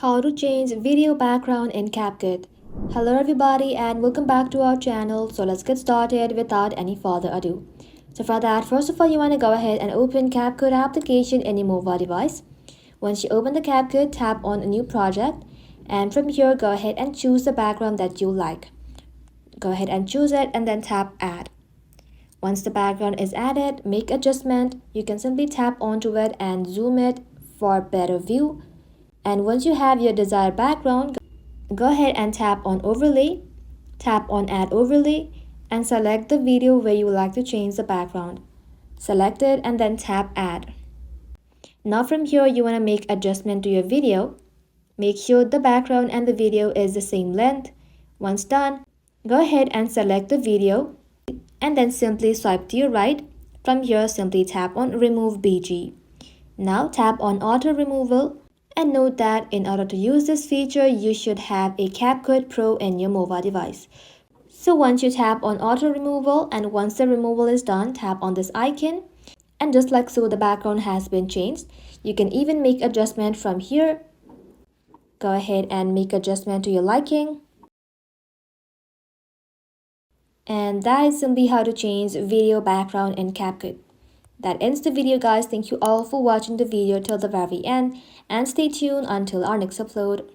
How to change video background in CapCut. Hello everybody and welcome back to our channel. So let's get started without any further ado. So for that, first of all, you want to go ahead and open CapCut application in your mobile device. Once you open the CapCut, tap on a new project, and from here go ahead and choose the background that you like. Go ahead and choose it and then tap add. Once the background is added, make adjustment. You can simply tap onto it and zoom it for better view. And once you have your desired background, go ahead and tap on overlay, tap on add overlay, and select the video where you would like to change the background. Select it and then tap add. Now from here you want to make adjustment to your video. Make sure the background and the video is the same length. Once done, go ahead and select the video and then simply swipe to your right. From here simply tap on remove BG. Now tap on auto removal. And note that in order to use this feature, you should have a CapCut Pro in your mobile device. So once you tap on auto removal and once the removal is done, tap on this icon. And just like so, the background has been changed. You can even make adjustment from here. Go ahead and make adjustment to your liking. And that is simply how to change video background in CapCut. That ends the video, guys. Thank you all for watching the video till the very end and stay tuned until our next upload.